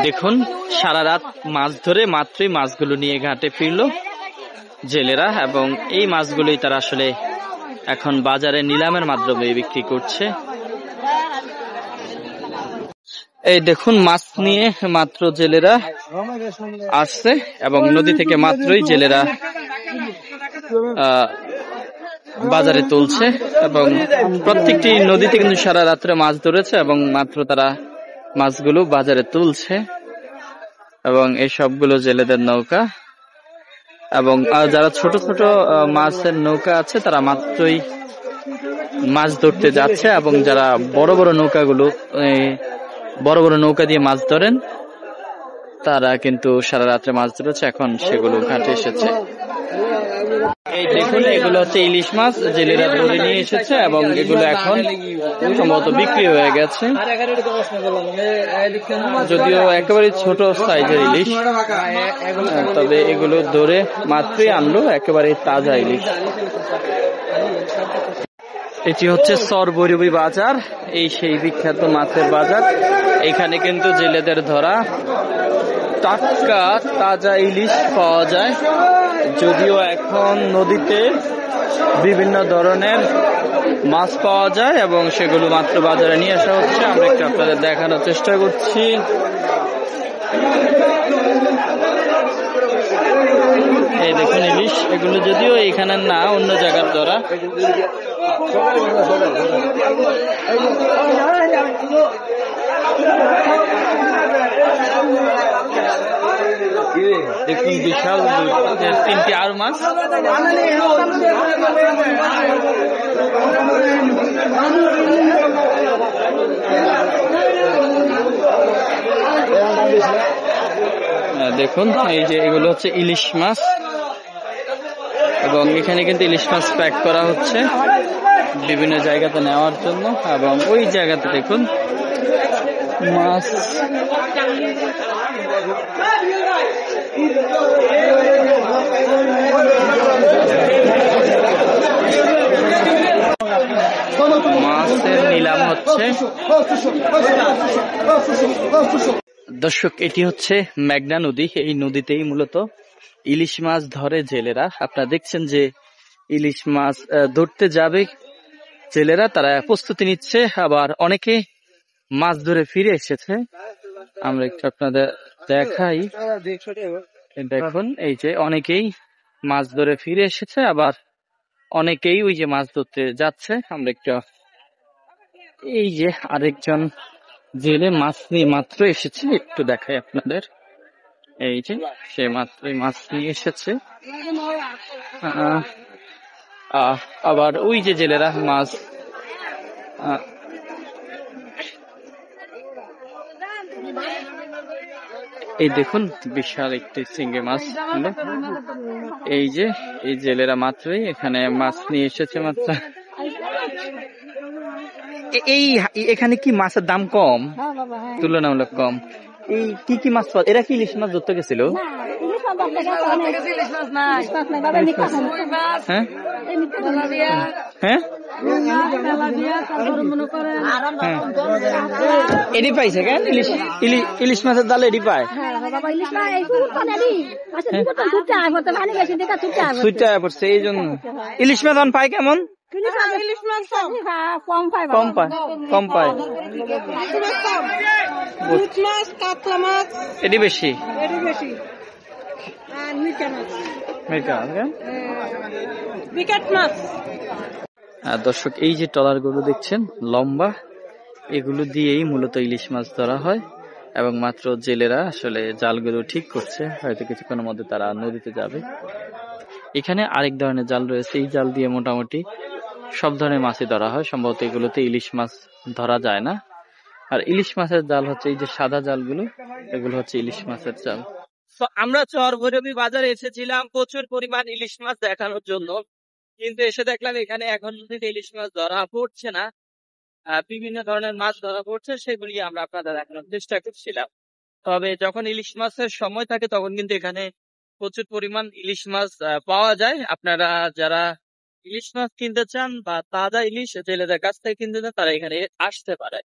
দেখুন সারা রাত মাছ ধরে মাত্রই মাছগুলো নিয়ে ঘাটে ফিরলো জেলেরা, এবং এই মাছগুলোই তারা আসলে এখন বাজারে নিলামের মাধ্যমে বিক্রি করছে। এই দেখুন মাছ নিয়ে মাত্র জেলেরা আসছে এবং নদী থেকে মাত্রই জেলেরা বাজারে তুলছে, এবং প্রত্যেকটি নদীতে কিন্তু সারা রাত্রে মাছ ধরেছে এবং মাত্র তারা মাছগুলো বাজারে তুলছে। এবং এই সবগুলো জেলেদের নৌকা, এবং যারা ছোট ছোট মাছের নৌকা আছে তারা মাত্রই মাছ ধরতে যাচ্ছে, এবং যারা বড় বড় নৌকাগুলো বড় বড় নৌকা দিয়ে মাছ ধরেন তারা কিন্তু সারা রাত্রে মাছ ধরেছে, এখন সেগুলো ঘাটে এসেছে। এই দেখুন এগুলো হচ্ছে ইলিশ মাছ জেলেরা ধরে নিয়ে এসেছে, এবং এগুলো এখন সম্ভবত বিক্রি হয়ে গেছে, যদিও একেবারে ছোট সাইজের ইলিশ, তবে এগুলো ধরে মাত্রই আনলো একেবারে তাজা ইলিশ। এটি হচ্ছে সরবরবী বাজার, এই সেই বিখ্যাত মাছের বাজার। এখানে কিন্তু জেলেদের ধরা টাটকা তাজা ইলিশ পাওয়া যায়, যদিও এখন নদীতে বিভিন্ন ধরনের মাছ পাওয়া যায় এবং সেগুলো মাত্র বাজারে নিয়ে আসা হচ্ছে। আমরা একটু আপনাদের দেখানোর চেষ্টা করছি। এই দেখুন ইলিশ, এগুলো যদিও এখানে না, অন্য জায়গার ধরা। দেখুন বিশাল 3টি আর মাছ। দেখুন এই যে এগুলো হচ্ছে ইলিশ মাছ, এবং এখানে কিন্তু ইলিশ মাছ প্যাক করা হচ্ছে বিভিন্ন জায়গাতে নেওয়ার জন্য, এবং ওই জায়গাতে দেখুন মাছ। মাছের নিলাম হচ্ছে। দর্শক, এটি হচ্ছে মেঘনা নদী। এই নদীতেই মূলত ইলিশ মাছ ধরে জেলেরা। আপনারা দেখছেন যে ইলিশ মাছ ধরতে যাবে জেলেরা, তারা প্রস্তুতি নিচ্ছে, আবার অনেকে মাছ ধরে ফিরে এসেছে। আমরা একটু আপনাদের দেখাই। দেখুন এই যে অনেকেই মাছ ধরে ফিরে এসেছে, আবার অনেকেই ওই যে মাছ ধরতে যাচ্ছে। আমরা একটু এই যে আরেকজন জেলে মাছ নিয়ে মাত্র এসেছে, একটু দেখাই আপনাদের। এই যে সে মাত্রই মাছ নিয়ে এসেছে, আবার ওই যে জেলেরা মাছ এই দেখুন বিশাল একটি চিংড়ি মাছ। এই যে এই জেলেরা মাত্রই এখানে মাছ নিয়ে এসেছে মাত্র। এই এখানে কি মাছের দাম কম, তুলনামূলক কম? এই কি কি মাছ এরা কি ইলিশ মাছ ধরতে গেছিল? হ্যাঁ, এডি পাইছে কেন? ইলিশ মাছের দালে এডি পায়, পড়ছে এই জন্য। ইলিশ মাছ পায় কেমন? কম পায়। এটি বেশি। দর্শক, এই যে ট্রলার গুলো দেখছেন লম্বা, এগুলো দিয়েই মূলত ইলিশ মাছ ধরা হয়, এবং মাত্র জেলেরা আসলে জালগুলো ঠিক করছে, হয়তো কিছুক্ষণের মধ্যে তারা নদীতে যাবে। এখানে আরেক ধরনের জাল রয়েছে, এই জাল দিয়ে মোটামুটি সব ধরনের মাছই ধরা হয়। সম্ভবত এগুলোতে ইলিশ মাছ ধরা যায় না। আর ইলিশ মাছের জাল হচ্ছে এই যে সাদা জালগুলো, এগুলো হচ্ছে ইলিশ মাছের জাল। তো আমরা চরভৈরবী বাজারে এসেছিলাম প্রচুর পরিমাণ ইলিশ মাছ দেখানোর জন্য, কিন্তু এসে দেখলাম এখানে এখন ইলিশ মাছ ধরা পড়ছে না। বিভিন্ন ধরনের মাছ ধরা পড়ছে, সেগুলি আমরা আপনাদের দেখানোর চেষ্টা করছিলাম। তবে যখন ইলিশ মাছের সময় থাকে তখন কিন্তু এখানে প্রচুর পরিমাণ ইলিশ মাছ পাওয়া যায়। আপনারা যারা ইলিশ মাছ কিনতে চান বা তাজা ইলিশ জেলেদের কাছ থেকে কিনতে চান, তারা এখানে আসতে পারে।